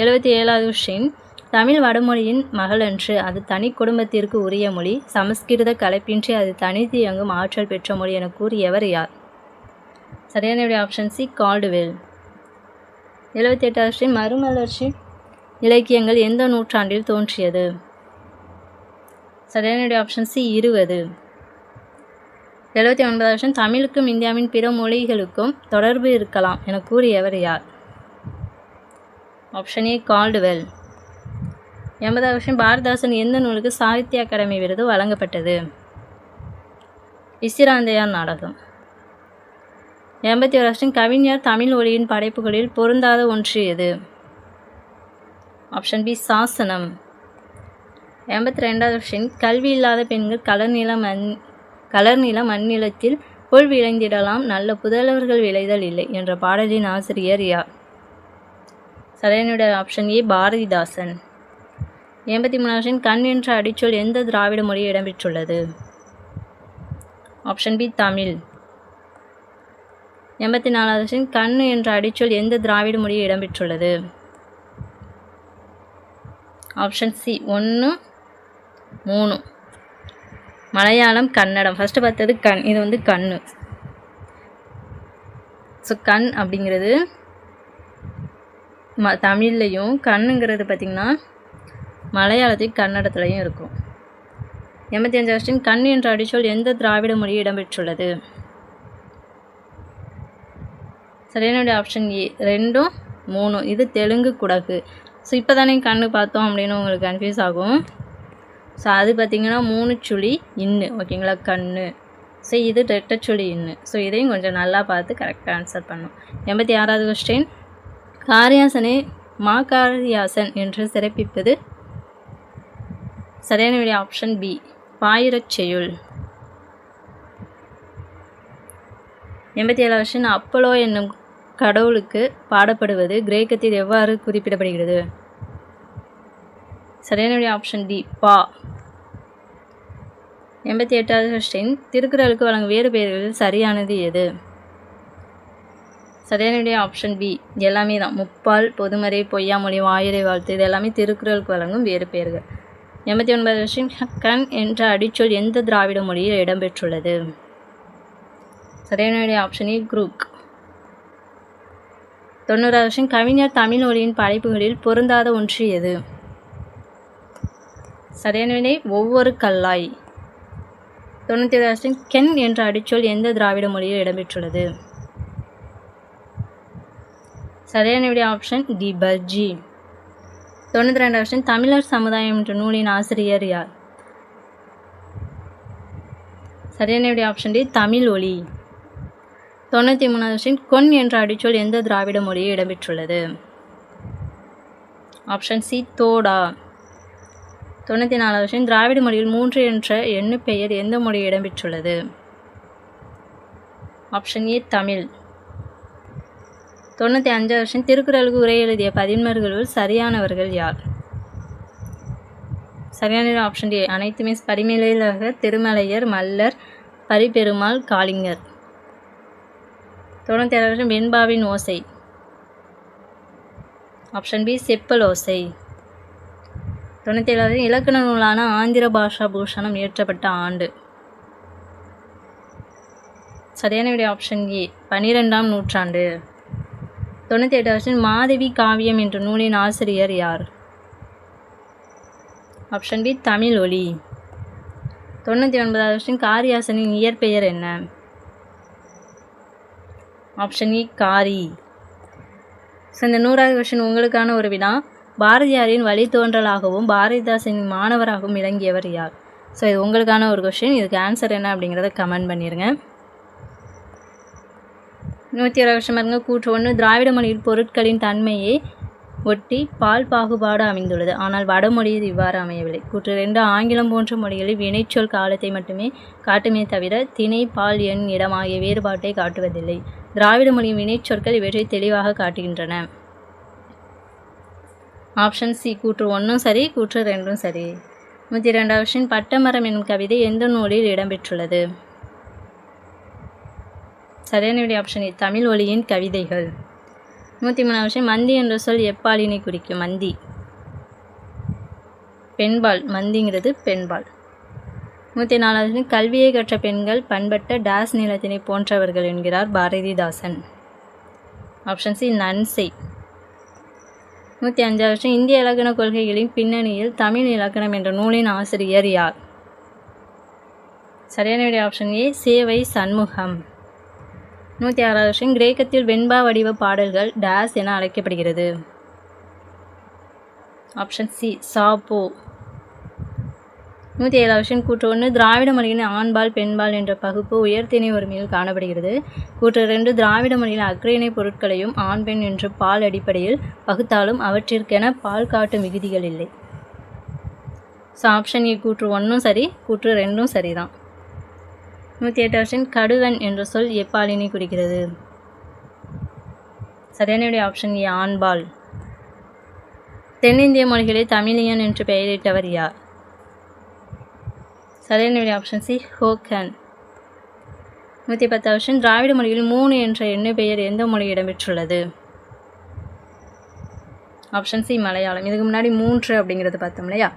77வது கொஸ்டின் தமிழ் வடமொழியின் மகளன்று அது தனி குடும்பத்திற்கு உரிய மொழி, சமஸ்கிருத கலப்பின்றி அது தனித்து இயங்கும் ஆற்றல் பெற்ற மொழி என கூறியவர் யார்? சரியான விடை ஆப்ஷன் சி கால்டுவெல். 78வது கொஸ்டின் மறுமலர்ச்சி இலக்கியங்கள் எந்த நூற்றாண்டில் தோன்றியது? சரியான விடை ஆப்ஷன் சி 20. 79வது கொஸ்டின் தமிழுக்கும் இந்தியாவின் பிற மொழிகளுக்கும் தொடர்பு இருக்கலாம் என கூறியவர் யார்? Option A Caldwell. 80வது கொஸ்டின் பாரதிதாசன் எந்த நூலுக்கு சாகித்ய அகாடமி விருது வழங்கப்பட்டது? பிசிராந்தையார் நாடகம். 81வது கொஸ்டின் கவிஞர் தமிழ் ஒலியின் படைப்புகளில் பொருந்தாத ஒன்று எது? ஆப்ஷன் பி சாசனம். 82வது கொஸ்டின் கல்வி இல்லாத பெண்கள் கலர் நில மண்ணிலத்தில் புல் விளைந்திடலாம் நல்ல புதல்வர்கள் விளைதல் இல்லை என்ற பாடலின் ஆசிரியர் யார்? சரியான ஆப்ஷன் ஏ பாரதிதாசன். 83வது கொஸ்டின் கண் என்ற அடிச்சொல் எந்த திராவிட மொழியில் இடம்பெற்றுள்ளது? Option B Tamil. 84வது கொஸ்டின் கண் என்ற அடிச்சொல் எந்த திராவிட மொழியில் இடம்பெற்றுள்ளது? Option C 1, 3. Malayalam, Kannada. First பார்த்தது கண், இது வந்து கண்ணு. ஸோ கண் அப்படிங்கிறது தமிழ்லையும், கண்ணுங்கிறது பார்த்திங்கன்னா மலையாளத்தையும் கன்னடத்துலையும் இருக்கும். 85வது கொஸ்டின் கண் என்ற அடிச்சொல் எந்த திராவிட மொழியில் இடம்பெற்றுள்ளது? சரியான ஆப்ஷன் ஏ 2, 3. இது தெலுங்கு குடகு. ஸோ இப்போ தானே கண்ணு பார்த்தோம் அப்படின்னு உங்களுக்கு கன்ஃபியூஸ் ஆகும். ஸோ அது பார்த்திங்கன்னா 3 சுழி இன்னு, ஓகேங்களா, கண்ணு. ஸோ இது 2 சுழி இன்னு. ஸோ இதையும் கொஞ்சம் நல்லா பார்த்து கரெக்டாக ஆன்சர் பண்ணும். 86வது கொஸ்டின் காரியாசனை மாகாரியாசன் என்று சிறப்பிப்பது? சரியான விடை ஆப்ஷன் பி பாயிரச் செய்யுள். 87வது கொஸ்டின் அப்போலோ என்னும் கடவுளுக்கு பாடப்படுவது கிரேக்கத்தில் எவ்வாறு குறிப்பிடப்படுகிறது? சரியான விடை ஆப்ஷன் டி பா. 88வது கொஸ்டின் திருக்குறளுக்கு வழங்கும் வேறு பெயர்களில் சரியானது எது? சரியான விடை ஆப்ஷன் பி எல்லாமே தான். முப்பால், பொதுமறை, பொய்யாமொழி, வாயுரை வாழ்த்து இது எல்லாமே திருக்குறளுக்கு வழங்கும் வேறு பெயர்கள். 89வது கொஸ்டின் கண் என்ற அடிச்சொல் எந்த திராவிட மொழியில் இடம்பெற்றுள்ளது? சரியான விடை ஆப்ஷன் ஏ குரூக். 90வது கொஸ்டின் கவிஞர் தமிழ் ஒலியின் படைப்புகளில் பொருந்தாத ஒன்று எது? சரியான விடை ஒவ்வொரு கல்லாய். 97வது கொஸ்டின் கென் என்ற அடிச்சொல் எந்த திராவிட மொழியில் இடம்பெற்றுள்ளது? சரியான விடை ஆப்ஷன் டி பஜ்ஜி. 92வது கொஸ்டின் தமிழர் சமுதாயம் என்ற நூலின் ஆசிரியர் யார்? சரியான விடை ஆப்ஷன் டி தமிழ் ஒலி. 93வது கொஸ்டின் கொன் என்ற அடிச்சொல் எந்த திராவிட மொழியில் இடம்பெற்றுள்ளது? Option C Toda. 94வது கொஸ்டின் திராவிட மொழியில் 3 என்ற எண்ணு பெயர் எந்த மொழியில் இடம்பெற்றுள்ளது? Option A Tamil. 95வது கொஸ்டின் திருக்குறளுக்கு உரை எழுதிய பதின்மர்களுள் சரியானவர்கள் யார்? சரியான ஆப்ஷன் டி அனைத்துமே பரிமேலழகர், திருமலையர், மல்லர், பரிபெருமாள், காளிங்கர். 96வது கொஸ்டின் வெண்பாவின் ஓசை. ஆப்ஷன் பி செப்பல் ஓசை. 97வது இலக்கண நூலான ஆந்திர பாஷா பூஷணம் இயற்றப்பட்ட ஆண்டு? சரியான விடை ஆப்ஷன் ஏ 12ஆம் நூற்றாண்டு. 98வது கொஸ்டின் மாதவி காவியம் என்ற நூலின் ஆசிரியர் யார்? ஆப்ஷன் பி தமிழ் ஒலி. 99வது கொஸ்டின் காரியாசனின் இயற்பெயர் என்ன? ஆப்ஷன் இ காரி. ஸோ இந்த 100வது கொஸ்டின் உங்களுக்கான ஒரு வினா. பாரதியாரின் வழித்தோன்றலாகவும் பாரதிதாசனின் மாணவராகவும் விளங்கியவர் யார்? ஸோ இது உங்களுக்கான ஒரு கொஸ்டின். இதுக்கு ஆன்சர் என்ன அப்படிங்கிறத கமெண்ட் பண்ணிடுங்க. 101வது கொஸ்டின் பாருங்க. கூற்று 1 திராவிட மொழியில் பொருட்களின் தன்மையை ஒட்டி பால் பாகுபாடு அமைந்துள்ளது. ஆனால் வடமொழியில் இவ்வாறு அமையவில்லை. கூற்று 2 ஆங்கிலம் போன்ற மொழிகளில் வினைச்சொல் காலத்தை மட்டுமே காட்டுமே தவிர திணை, பால், எண், இடம் ஆகிய வேறுபாட்டை காட்டுவதில்லை. திராவிட மொழியின் வினைச்சொற்கள் இவற்றை தெளிவாக காட்டுகின்றன. ஆப்ஷன் சி கூற்று 1 சரி, கூற்று 2 சரி. 102வது கொஸ்டின் பட்டமரம் என்னும் கவிதை எந்த நூலில் இடம்பெற்றுள்ளது? சரியான விடை ஆப்ஷன் ஏ தமிழ் ஒலியின் கவிதைகள். 103வது கொஸ்டின் மந்தி என்ற சொல் எப்பாலினை குறிக்கும்? மந்தி பெண்பால், மந்திங்கிறது பெண்பால். 104வது கொஸ்டின் கல்வியை கற்ற பெண்கள் பண்பட்ட டேஸ் நிலத்தினை போன்றவர்கள் என்கிறார் பாரதிதாசன். ஆப்ஷன் சி நன்செய். 105வது கொஸ்டின் இந்திய இலக்கண கொள்கைகளின் பின்னணியில் தமிழ் இலக்கணம் என்ற நூலின் ஆசிரியர் யார்? சரியான விடை ஆப்ஷன் ஏ சேவை சண்முகம். 106வது கொஸ்டின் கிரேக்கத்தில் வெண்பா வடிவ பாடல்கள் டேஸ் என அழைக்கப்படுகிறது? Option C Sappho. 107வது கொஸ்டின் கூற்று 1 திராவிட மொழியின் ஆண்பால் பெண்பால் என்ற பகுப்பு உயர்திணை ஒருமையில் காணப்படுகிறது. கூற்று 2 திராவிட மொழியில் அக்ரிணை பொருட்களையும் ஆண் பெண் என்று பால் அடிப்படையில் பகுத்தாலும் அவற்றிற்கென பால் காட்டும் விகுதிகள் இல்லை. ஸோ ஆப்ஷன் ஏ கூற்று 1 சரி, கூற்று 2 சரிதான். 108வது கொஸ்டின் கடுவன் என்ற சொல் எப்பாலினை குறிக்கிறது? சரியான விடை ஆப்ஷன் ஏ ஆண்பால். தென்னிந்திய மொழிகளில் தமிழியன் என்று பெயரிட்டவர் யார்? சரியான விடை ஆப்ஷன் சி ஹோக்கன். 110வது கொஸ்டின் திராவிட மொழியில் 3 என்ற எண்ணு பெயர் எந்த மொழி இடம்பெற்றுள்ளது? Option C Malayalam. இதுக்கு முன்னாடி 3 அப்படிங்கிறது பார்த்தோம் இல்லையா?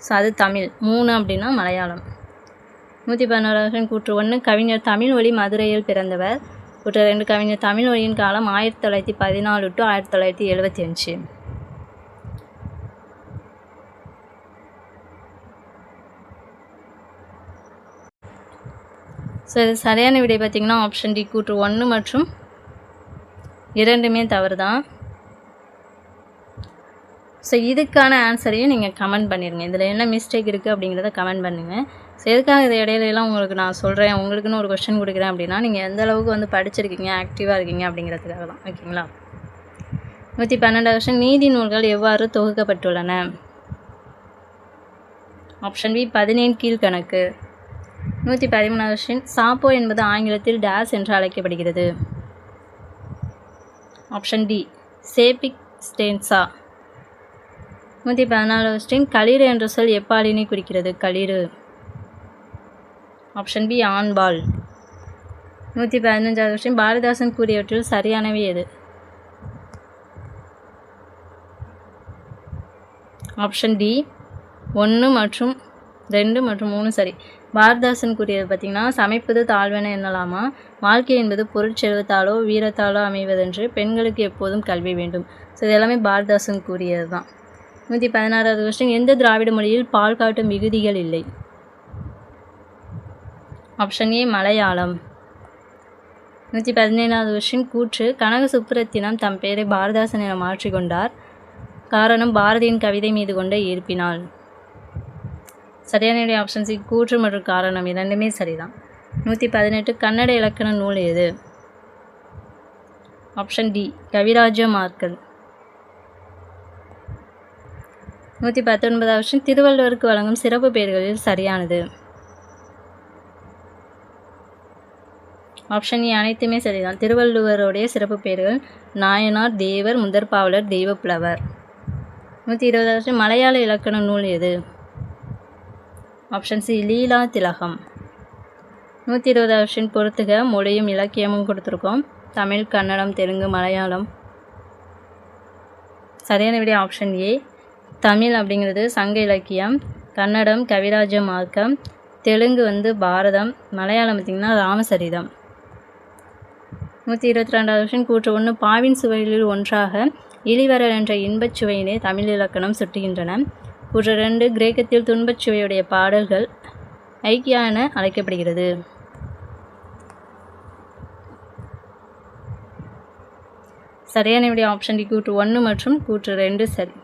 ஸோ அது தமிழ், 3 அப்படின்னா மலையாளம். 111வது கொஸ்டின் கூற்று 1 கவிஞர் தமிழ் ஒலி மதுரையில் பிறந்தவர். கூற்று 2 கவிஞர் தமிழ் ஒலியின் காலம் 1914 to 1975. ஸோ இது சரியான விடை பார்த்திங்கன்னா ஆப்ஷன் டி கூற்று 1 மற்றும் 2மே தவறு தான். ஸோ இதுக்கான ஆன்சரையும் நீங்கள் கமெண்ட் பண்ணிடுங்க. இதில் என்ன மிஸ்டேக் இருக்குது அப்படிங்கிறத கமெண்ட் பண்ணுங்கள். ஸோ எதுக்காக இது இடையிலலாம் உங்களுக்கு நான் சொல்கிறேன், உங்களுக்குன்னு ஒரு கொஸ்டின் கொடுக்குறேன் அப்படின்னா நீங்கள் எந்த அளவுக்கு வந்து படிச்சிருக்கீங்க, ஆக்டிவாக இருக்கீங்க அப்படிங்கிறதுக்காக தான். ஓகேங்களா? 112வது கொஸ்டின் நீதி நூல்கள் எவ்வாறு தொகுக்கப்பட்டுள்ளன? ஆப்ஷன் பி 17 கீழ்கணக்கு. 113வது கொஸ்டின் சாப்போ என்பது ஆங்கிலத்தில் டேஸ் என்று அழைக்கப்படுகிறது? Option D Sapphic stanza. 114வது கொஸ்டின் களிறு என்ற சொல் எப்பாலினை குறிக்கிறது? களிறு. ஆப்ஷன் பி ஆண்பால். 115வது கொஸ்டின் பாரதிதாசன் கூறியவற்றில் சரியானவை எது? ஆப்ஷன் டி 1 மற்றும் 2 மற்றும் 3 சரி. பாரதிதாசன் கூறியது பார்த்திங்கன்னா சமைப்பது தாழ்வென எண்ணலாமா, வாழ்க்கை என்பது பொருட்செல்வத்தாலோ வீரத்தாலோ அமைவதென்று, பெண்களுக்கு எப்போதும் கல்வி வேண்டும். ஸோ இது எல்லாமே பாரதிதாசன் கூறியது தான். 116வது கொஸ்டின் எந்த திராவிட மொழியில் பால் காட்டும் விகுதிகள் இல்லை? Option A Malayalam. 117வது கொஸ்டின் கூற்று கனக சுப்புரத்தினம் தம் பெயரை பாரதிதாசன் என மாற்றிக்கொண்டார். காரணம் பாரதியின் கவிதை மீது கொண்ட ஈர்ப்பினால். சரியான விடை ஆப்ஷன் சி கூற்று மற்றும் காரணம் இரண்டுமே சரிதான். 118 கன்னட இலக்கண நூல் எது? Option D Kavirajamarga. 119வது கொஸ்டின் திருவள்ளுவருக்கு வழங்கும் சிறப்பு பெயர்களில் சரியானது? ஆப்ஷன் ஏ அனைத்துமே சரிதான். திருவள்ளுவருடைய சிறப்பு பெயர்கள் நாயனார், தேவர், முதற்பாவலர், தெய்வப்புலவர். 120வது கொஸ்டின் மலையாள இலக்கண நூல் எது? ஆப்ஷன் சி லீலா திலகம். 120வது கொஸ்டின் பொறுத்துக மொழியும் இலக்கியமும் கொடுத்துருக்கோம். தமிழ், கன்னடம், தெலுங்கு, மலையாளம். சரியான விடை ஆப்ஷன் ஏ தமிழ் அப்படிங்கிறது சங்க இலக்கியம், கன்னடம் கவிராஜ மார்க்கம், தெலுங்கு பாரதம், மலையாளம் பார்த்திங்கன்னா ராமசரிதம். 122வது கொஸ்டின் கூற்று 1 பாவின் சுவைகளில் ஒன்றாக இளிவரல் என்ற இன்பச் சுவையினை தமிழ் இலக்கணம் சுட்டுகின்றன. கூற்று 2 கிரேக்கத்தில் துன்பச் சுவையுடைய பாடல்கள் ஐக்கியா என அழைக்கப்படுகிறது. சரியான விடை ஆப்ஷன் டி கூற்று 1 மற்றும் கூற்று 2 சரி.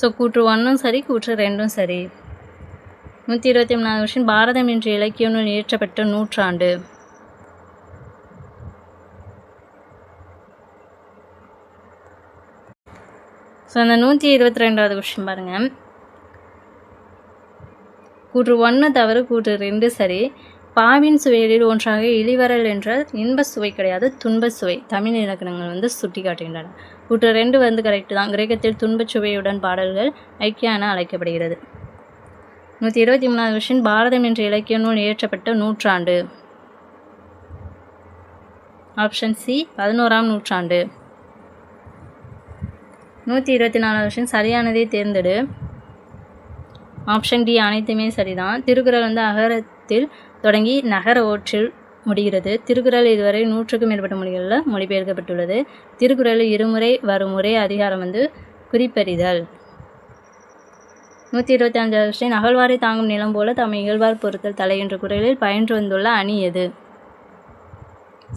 ஸோ கூற்று 1ம் சரி, கூற்று 2ம் சரி. 123வது கொஸ்டின் பாரதம் என்ற இலக்கிய நூல் இயற்றப்பட்ட நூற்றாண்டு. ஸோ அந்த 122வது கொஸ்டின் பாருங்கள். கூற்று 1 தவறு, கூற்று 2 சரி. பாவின் சுவைகளில் ஒன்றாக இளிவரல் என்ற இன்ப சுவை கிடையாது, துன்ப சுவை தமிழ் இலக்கணங்கள் சுட்டி காட்டுகின்றன. கூற்று 2 கரெக்டு தான். கிரேக்கத்தில் துன்பச் சுவையுடன் பாடல்கள் ஐக்கியா என அழைக்கப்படுகிறது. 123வது கொஸ்டின் பாரதம் என்ற இலக்கிய நூல் இயற்றப்பட்ட நூற்றாண்டு. ஆப்ஷன் சி 11ஆம் நூற்றாண்டு. 124வது கொஸ்டின் சரியானதை தேர்ந்தெடு. ஆப்ஷன் டி அனைத்துமே சரிதான். திருக்குறள் அகரத்தில் தொடங்கி நகர ஓற்றில் முடிகிறது. திருக்குறள் இதுவரை 100க்கும் மேற்பட்ட மொழிகளில் மொழிபெயர்க்கப்பட்டுள்ளது. திருக்குறள் இருமுறை வருமுறை அதிகாரம் குறிப்பறிதல். 125வது கொஸ்டின் அகழ்வாரை தாங்கும் நிலம் போல தம் இகழ்வார் பொறுத்தல் தலை என்ற குறளில் பயின்று வந்துள்ள அணி எது?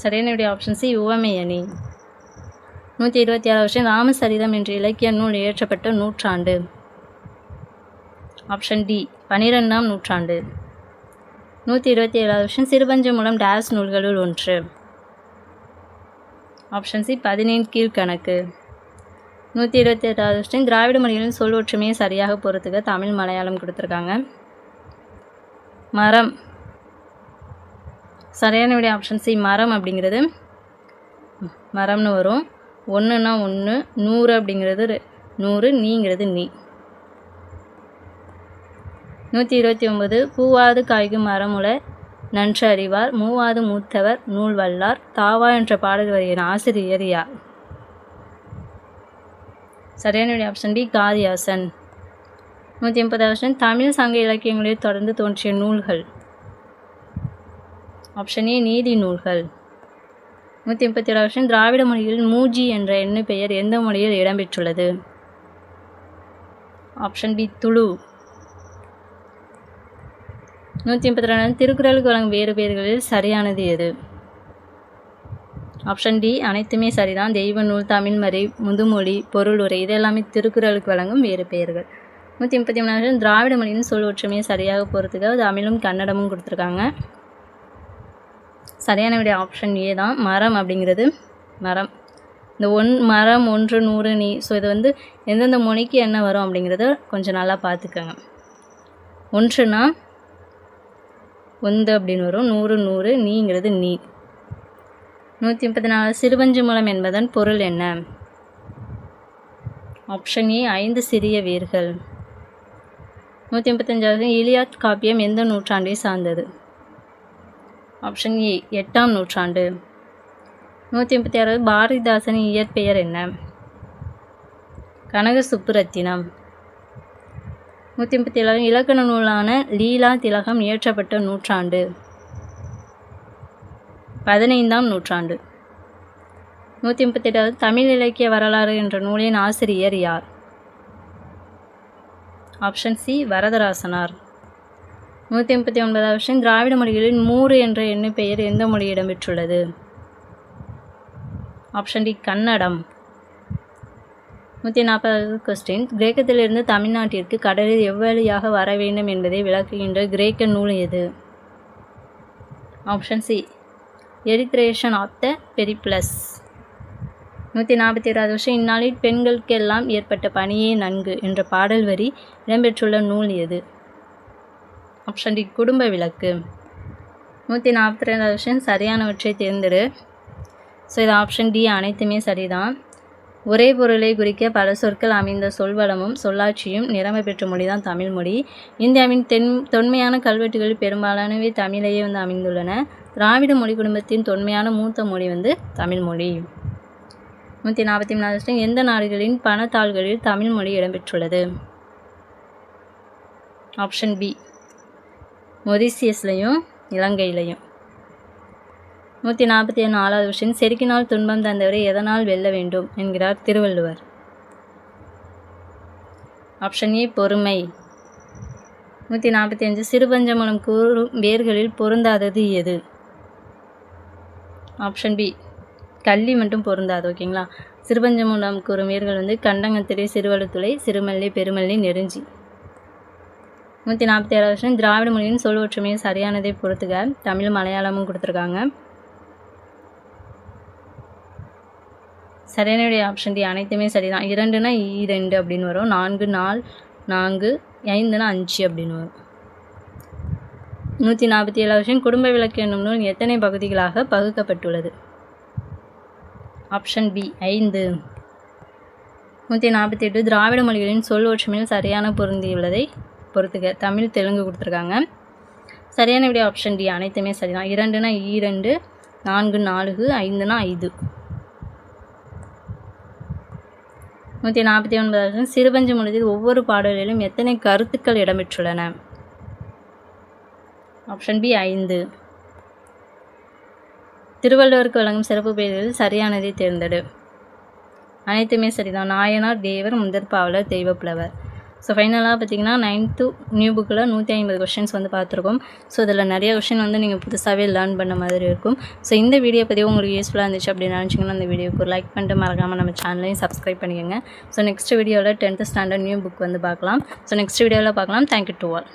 சரியான ஆப்ஷன் சி உவமை அணி. 126வது கொஸ்டின் ராமசரிதம் என்ற இலக்கிய நூல் இயற்றப்பட்ட நூற்றாண்டு. ஆப்ஷன் டி 12ஆம் நூற்றாண்டு. 127வது கொஸ்டின் சிறுபஞ்சமூலம் டேஸ் நூல்களுள் ஒன்று. ஆப்ஷன் சி 17 கீழ்கணக்கு. 128வது கொஸ்டின் திராவிட மொழிகளின் சொல் ஒற்றுமையை சரியாக பொறுத்துக்க. தமிழ் மலையாளம் கொடுத்துருக்காங்க. மரம். சரியான விடை ஆப்ஷன் சி மரம் அப்படிங்கிறது மரம்னு வரும். 1னா 1, 100 அப்படிங்கிறது 100, நீங்கிறது நீ. 129 பூவாது காய்க்கும் மரமுல நன்று அறிவார் மூவாது மூத்தவர் நூல் வல்லார் தாவா என்ற பாடல் வரியின் ஆசிரியர் யார்? சரியான விடை ஆப்ஷன் டி காதியாசன். 130வது தமிழ் சங்க இலக்கியங்களில் தொடர்ந்து தோன்றிய நூல்கள். ஆப்ஷன் ஏ நீதி நூல்கள். 137வது திராவிட மொழிகளில் மூஜி என்ற எண்ணு பெயர் எந்த மொழியில் இடம்பெற்றுள்ளது? Option B Tulu. 132 திருக்குறளுக்கு வழங்கும் வேறு பெயர்களில் சரியானது எது? ஆப்ஷன் டி அனைத்துமே சரிதான். தெய்வ நூல், தமிழ்மறை, முதுமொழி, பொருளுரை இதெல்லாமே திருக்குறளுக்கு வழங்கும் வேறு பெயர்கள். 133 திராவிட மொழியின் சொல் ஒற்றுமையை சரியாக பொறுத்துக்க. தமிழும் கன்னடமும் கொடுத்துருக்காங்க. சரியான விட ஆப்ஷன் ஏ தான். மரம் அப்படிங்கிறது மரம். இந்த மரம் 1 100 நீ. ஸோ இது எந்தெந்த மொழிக்கு என்ன வரும் அப்படிங்கிறத கொஞ்சம் நல்லா பார்த்துக்கோங்க. 1னா 1 அப்படின்னு வரும். 100 100, நீங்கிறது நீ. 134 சிறுபஞ்சமூலம் என்பதன் பொருள் என்ன? ஆப்ஷன் ஏ 5 சிறிய வேர்கள். 135 இலியாத் காப்பியம் எந்த நூற்றாண்டை சார்ந்தது? ஆப்ஷன் ஏ 8ஆம் நூற்றாண்டு. 136 பாரதிதாசனின் இயற்பெயர் என்ன? கனக சுப்புரத்தினம். 137 இலக்கண நூலான லீலா திலகம் இயற்றப்பட்ட நூற்றாண்டு. 15ஆம் நூற்றாண்டு. 138 தமிழ் இலக்கிய வரலாறு என்ற நூலின் ஆசிரியர் யார்? Option C Varadarasanar. 139 திராவிட மொழிகளில் மூறு என்ற எண்ணு பெயர் எந்த மொழி இடம்பெற்றுள்ளது? Option D Kannada. 140 கொஸ்டின் கிரேக்கத்திலிருந்து தமிழ்நாட்டிற்கு கடலில் எவ்வழியாக வர வேண்டும் என்பதை விளக்குகின்ற கிரேக்க நூல் எது? Option C Erythraean of the Periplus. 147 இந்நாளில் பெண்களுக்கெல்லாம் ஏற்பட்ட பணியே நன்கு என்ற பாடல் வரி இடம்பெற்றுள்ள நூல் எது? ஆப்ஷன் டி குடும்ப விளக்கு. 142 சரியானவற்றை தேர்ந்தெடு. ஸோ இது ஆப்ஷன் டி அனைத்துமே சரிதான். ஒரே பொருளை குறிக்க பல சொற்கள் அமைந்த சொல்வளமும் சொல்லாட்சியும் நிரம்ப பெற்ற மொழி தான் தமிழ் மொழி. இந்தியாவின் தொன்மையான கல்வெட்டுகளில் பெரும்பாலானவை தமிழையே அமைந்துள்ளன. திராவிட மொழி குடும்பத்தின் தொன்மையான மூத்த மொழி தமிழ் மொழி. 144 எந்த நாடுகளின் பணத்தாள்களில் தமிழ் மொழி இடம்பெற்றுள்ளது? Option B மொரிசியஸ்லையும் இலங்கையிலையும். 144 செருக்கினால் துன்பம் தந்தவரை எதனால் வெல்ல வேண்டும் என்கிறார் திருவள்ளுவர்? ஆப்ஷன் ஏ பொறுமை. 145 சிறுபஞ்சமூலம் கூறும் வேர்களில் பொருந்தாதது எது? ஆப்ஷன் பி கள்ளி மட்டும் பொருந்தாது. ஓகேங்களா. சிறுபஞ்சமூலம் கூறும் வேர்கள் கண்டங்கத்திரை, சிறுவழுத்துளை, சிறுமல்லி, பெருமல்லி, நெருஞ்சி. 147 கொஸ்டின் திராவிட மொழியின் சொல் ஒற்றுமையை சரியானதை பொறுத்துக. தமிழ் மலையாளமும் கொடுத்துருக்காங்க. சரியான ஆப்ஷன் டி அனைத்துமே சரிதான். 2னா 2 அப்படின்னு வரும். 4 4 5னா 5 அப்படின்னு வரும். 147 கொஸ்டின் குடும்ப விளக்கு என்னும் நூல் எத்தனை பகுதிகளாக பகுக்கப்பட்டுள்ளது? Option B 5. 148 திராவிட மொழிகளின் சொல் ஒற்றுமையில் சரியான பொருந்தியுள்ளதை பொறுத்துக. தமிழ் தெலுங்கு கொடுத்துருக்காங்க. சரியான விடை ஆப்ஷன் டி அனைத்துமே சரிதான். 2னா 2 4 4 5னா 5. 149 சிறுபஞ்சு மொழியில் ஒவ்வொரு பாடலிலும் எத்தனை கருத்துக்கள் இடம்பெற்றுள்ளன? Option B 5. திருவள்ளுவருக்கு வழங்கும் சிறப்பு பெயர்களில் சரியானதை தேர்ந்தெடு. அனைத்துமே சரிதான். நாயனார், தேவர், முதற்பாவலர், தெய்வப்புலவர். ஸோ ஃபைனலாக பார்த்தீங்கன்னா 9th நியூ புக்கில் 150 கொஷின்ஸ் வந்து பார்த்துருக்கோம். ஸோ இதில் நிறைய கொஷின் வந்து நீங்கள் புதுசாகவே லேர்ன் பண்ண மாதிரி இருக்கும். ஸோ இந்த வீடியோ பதிவு உங்களுக்கு யூஸ்ஃபுல்லாக இருந்துச்சு அப்படின்னு நினச்சிங்கன்னா அந்த வீடியோக்கு ஒரு லைக் பண்ணிட்டு மறக்காமல் நம்ம சேனலையும் சப்ஸ்கிரைப் பண்ணிக்கோங்க. ஸோ நெக்ஸ்ட் வீடியோவில் 10th ஸ்டாண்டர்ட் நியூ புக் வந்து பார்க்கலாம். ஸோ நெக்ஸ்ட் வீடியோவில் பார்க்கலாம். Thank you to all.